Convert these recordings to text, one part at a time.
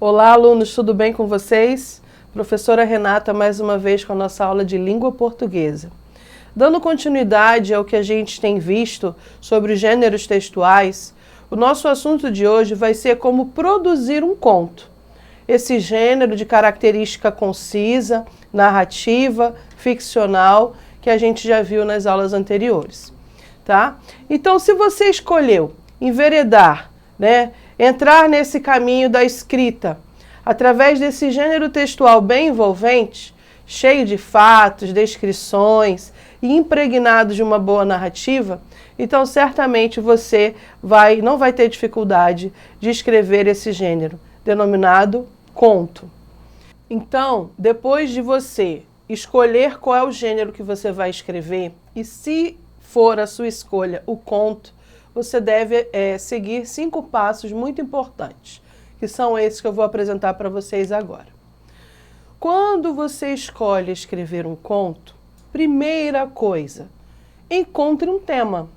Olá, alunos, tudo bem com vocês? Professora Renata, mais uma vez com a nossa aula de língua portuguesa. Dando continuidade ao que a gente tem visto sobre os gêneros textuais, o nosso assunto de hoje vai ser como produzir um conto. Esse gênero de característica concisa, narrativa, ficcional, que a gente já viu nas aulas anteriores, tá? Então, se você escolheu enveredar, entrar nesse caminho da escrita, através desse gênero textual bem envolvente, cheio de fatos, descrições e impregnado de uma boa narrativa, então certamente você não vai ter dificuldade de escrever esse gênero, denominado conto. Então, depois de você escolher qual é o gênero que você vai escrever, e se for a sua escolha o conto, você deve seguir 5 passos muito importantes, que são esses que eu vou apresentar para vocês agora. Quando você escolhe escrever um conto, primeira coisa, encontre um tema,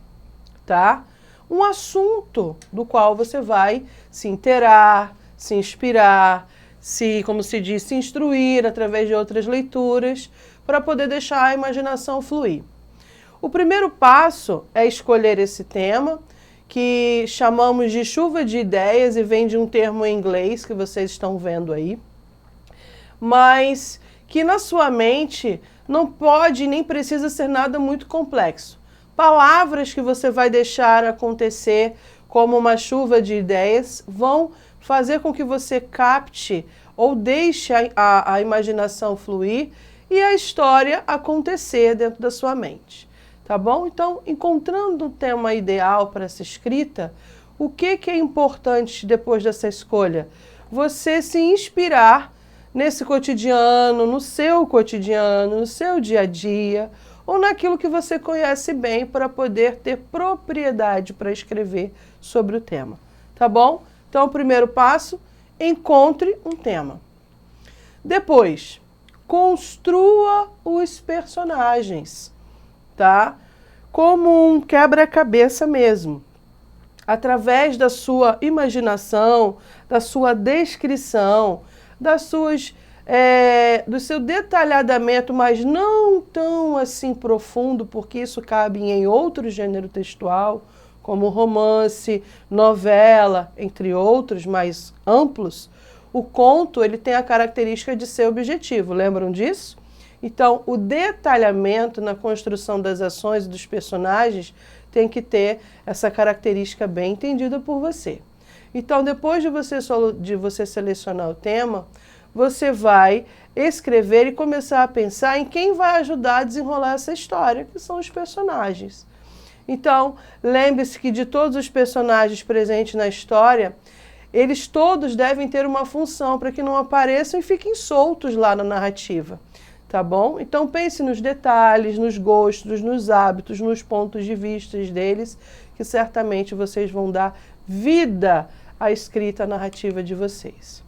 tá? Um assunto do qual você vai se inteirar, se inspirar, como se diz, se instruir através de outras leituras, para poder deixar a imaginação fluir. O primeiro passo é escolher esse tema, que chamamos de chuva de ideias e vem de um termo em inglês que vocês estão vendo aí, mas que na sua mente não pode nem precisa ser nada muito complexo. Palavras que você vai deixar acontecer como uma chuva de ideias vão fazer com que você capte ou deixe a imaginação fluir e a história acontecer dentro da sua mente. Tá bom? Então, encontrando o tema ideal para essa escrita, o que é importante depois dessa escolha? Você se inspirar nesse cotidiano, no seu dia a dia, ou naquilo que você conhece bem para poder ter propriedade para escrever sobre o tema. Tá bom? Então, o primeiro passo, encontre um tema. Depois, construa os personagens, tá? Como um quebra-cabeça mesmo, através da sua imaginação, da sua descrição, do seu detalhamento, mas não tão assim profundo, porque isso cabe em outro gênero textual, como romance, novela, entre outros mais amplos. O conto, ele tem a característica de ser objetivo, lembram disso? Então, o detalhamento na construção das ações e dos personagens tem que ter essa característica bem entendida por você. Então, depois de você selecionar o tema, você vai escrever e começar a pensar em quem vai ajudar a desenrolar essa história, que são os personagens. Então, lembre-se que de todos os personagens presentes na história, eles todos devem ter uma função para que não apareçam e fiquem soltos lá na narrativa. Tá bom? Então pense nos detalhes, nos gostos, nos hábitos, nos pontos de vista deles, que certamente vocês vão dar vida à escrita narrativa de vocês.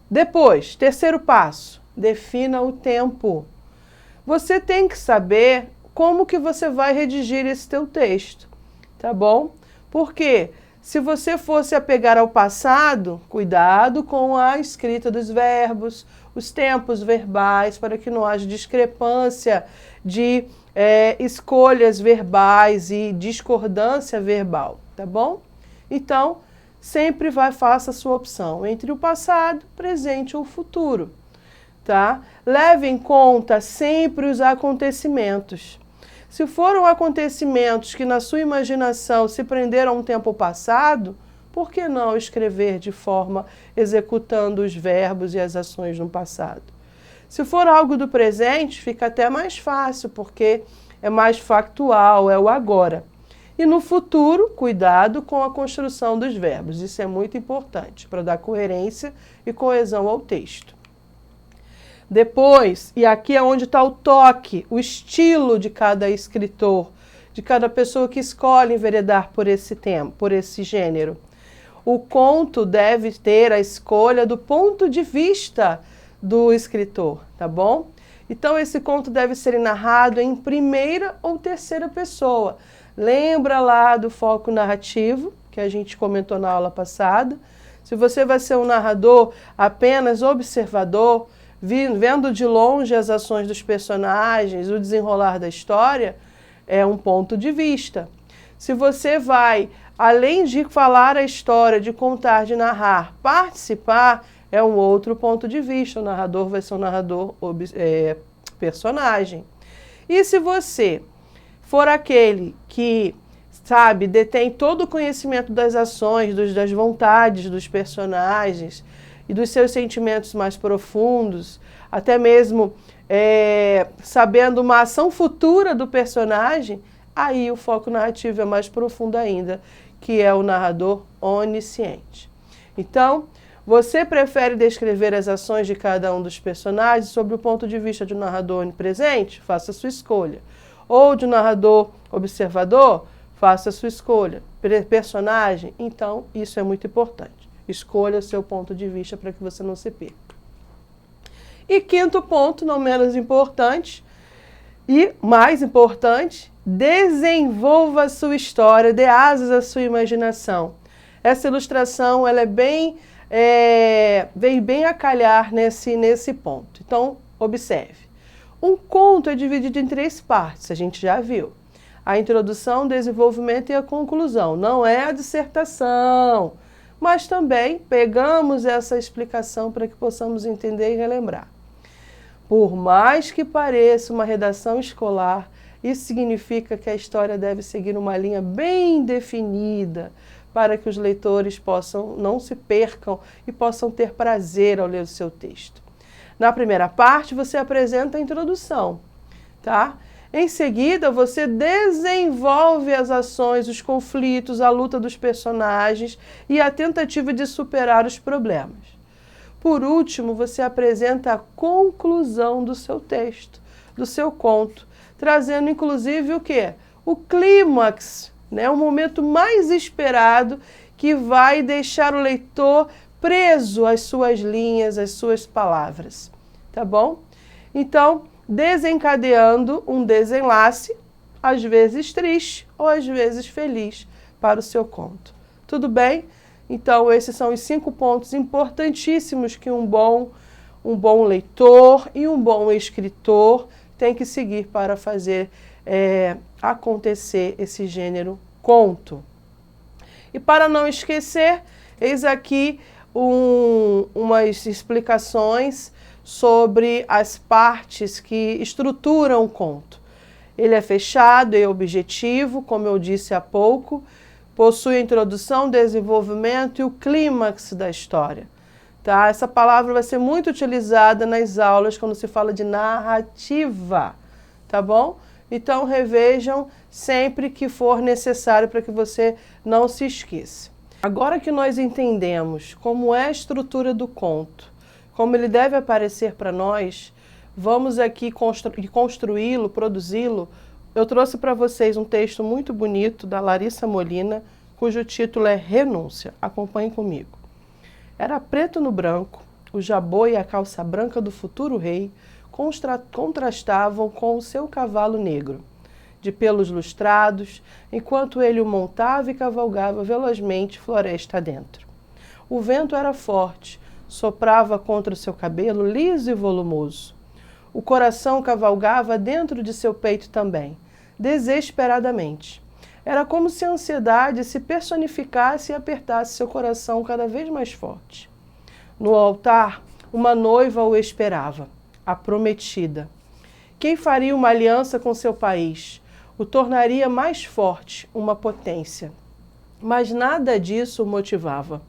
Depois, terceiro passo, defina o tempo. Você tem que saber como que você vai redigir esse teu texto, tá bom? Porque se você fosse apegar ao passado, cuidado com a escrita dos verbos, os tempos verbais, para que não haja discrepância de escolhas verbais e discordância verbal, tá bom? Então, sempre faça a sua opção entre o passado, presente ou futuro, tá? Leve em conta sempre os acontecimentos. Se foram acontecimentos que na sua imaginação se prenderam a um tempo passado, por que não escrever de forma executando os verbos e as ações no passado? Se for algo do presente, fica até mais fácil, porque é mais factual, é o agora. E no futuro, cuidado com a construção dos verbos. Isso é muito importante para dar coerência e coesão ao texto. Depois, e aqui é onde está o toque, o estilo de cada escritor, de cada pessoa que escolhe enveredar por esse tema, por esse gênero. O conto deve ter a escolha do ponto de vista do escritor, tá bom? Então, esse conto deve ser narrado em primeira ou terceira pessoa. Lembra lá do foco narrativo, que a gente comentou na aula passada. Se você vai ser um narrador apenas observador, vendo de longe as ações dos personagens, o desenrolar da história, é um ponto de vista. Se você vai, além de falar a história, de contar, de narrar, participar, é um outro ponto de vista. O narrador vai ser um narrador personagem. E se você for aquele que, sabe, detém todo o conhecimento das ações, das vontades dos personagens e dos seus sentimentos mais profundos, até mesmo sabendo uma ação futura do personagem, aí o foco narrativo é mais profundo ainda, que é o narrador onisciente. Então, você prefere descrever as ações de cada um dos personagens sob o ponto de vista de um narrador onipresente? Faça a sua escolha. Ou de um narrador observador? Faça a sua escolha. Personagem? Então, isso é muito importante. Escolha o seu ponto de vista para que você não se perca. E quinto ponto, não menos importante, e mais importante, desenvolva a sua história, dê asas à sua imaginação. Essa ilustração ela veio bem a calhar nesse ponto. Então, observe. Um conto é dividido em 3 partes, a gente já viu. A introdução, o desenvolvimento e a conclusão. Não é a dissertação, mas também pegamos essa explicação para que possamos entender e relembrar. Por mais que pareça uma redação escolar, isso significa que a história deve seguir uma linha bem definida para que os leitores não se percam e possam ter prazer ao ler o seu texto. Na primeira parte, você apresenta a introdução, tá? Em seguida, você desenvolve as ações, os conflitos, a luta dos personagens e a tentativa de superar os problemas. Por último, você apresenta a conclusão do seu texto, do seu conto, trazendo inclusive o quê? O clímax, né? O momento mais esperado que vai deixar o leitor preso às suas linhas, às suas palavras, tá bom? Então, desencadeando um desenlace, às vezes triste ou às vezes feliz para o seu conto. Tudo bem? Então, esses são os 5 pontos importantíssimos que um bom leitor e um bom escritor tem que seguir para fazer acontecer esse gênero conto. E para não esquecer, eis aqui umas explicações sobre as partes que estruturam o conto. Ele é fechado e objetivo, como eu disse há pouco, possui a introdução, desenvolvimento e o clímax da história. Tá? Essa palavra vai ser muito utilizada nas aulas quando se fala de narrativa, tá bom? Então revejam sempre que for necessário para que você não se esqueça. Agora que nós entendemos como é a estrutura do conto, como ele deve aparecer para nós, vamos aqui construí-lo, produzi-lo. Eu trouxe para vocês um texto muito bonito da Larissa Molina, cujo título é Renúncia. Acompanhem comigo. Era preto no branco, o jabô e a calça branca do futuro rei contrastavam com o seu cavalo negro, de pelos lustrados, enquanto ele o montava e cavalgava velozmente floresta adentro. O vento era forte, soprava contra o seu cabelo liso e volumoso. O coração cavalgava dentro de seu peito também, desesperadamente. Era como se a ansiedade se personificasse e apertasse seu coração cada vez mais forte. No altar, uma noiva o esperava, a prometida. Quem faria uma aliança com seu país? O tornaria mais forte, uma potência. Mas nada disso o motivava.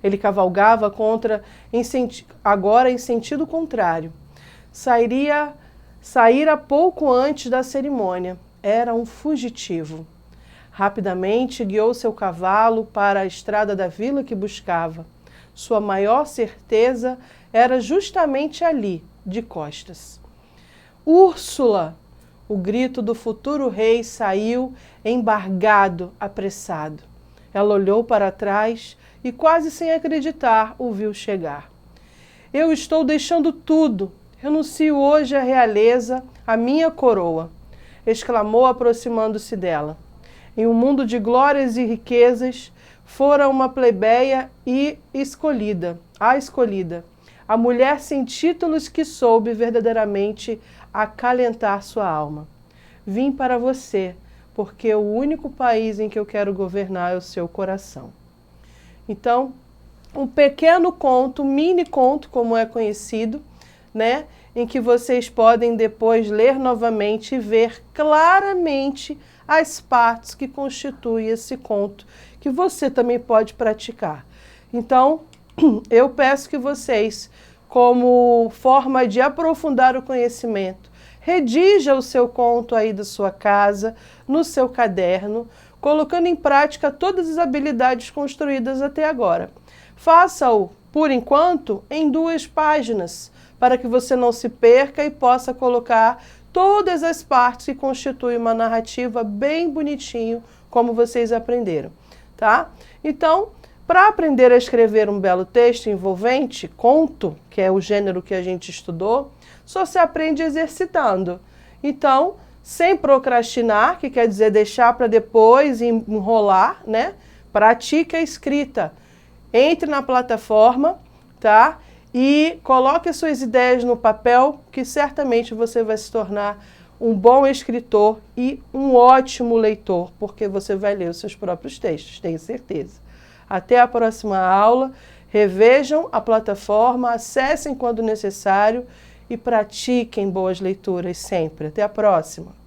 Ele cavalgava agora em sentido contrário. Saíra pouco antes da cerimônia. Era um fugitivo. Rapidamente guiou seu cavalo para a estrada da vila que buscava. Sua maior certeza era justamente ali, de costas. Úrsula! O grito do futuro rei saiu embargado, apressado. Ela olhou para trás e, quase sem acreditar, o viu chegar. Eu estou deixando tudo. Renuncio hoje à realeza, à minha coroa, exclamou, aproximando-se dela. Em um mundo de glórias e riquezas, fora uma plebeia e escolhida, a escolhida, a mulher sem títulos que soube verdadeiramente acalentar sua alma. Vim para você, porque o único país em que eu quero governar é o seu coração. Então, um pequeno conto, mini conto, como é conhecido, né? Em que vocês podem depois ler novamente e ver claramente as partes que constituem esse conto, que você também pode praticar. Então, eu peço que vocês, como forma de aprofundar o conhecimento, redija o seu conto aí da sua casa, no seu caderno, colocando em prática todas as habilidades construídas até agora. Faça-o, por enquanto, em 2 páginas, para que você não se perca e possa colocar todas as partes que constituem uma narrativa bem bonitinho, como vocês aprenderam, tá? Então, para aprender a escrever um belo texto envolvente, conto, que é o gênero que a gente estudou, só se aprende exercitando. Então, sem procrastinar, que quer dizer deixar para depois enrolar, né? Pratique a escrita. Entre na plataforma, tá? E coloque as suas ideias no papel, que certamente você vai se tornar um bom escritor e um ótimo leitor, porque você vai ler os seus próprios textos, tenho certeza. Até a próxima aula, revejam a plataforma, acessem quando necessário e pratiquem boas leituras sempre. Até a próxima!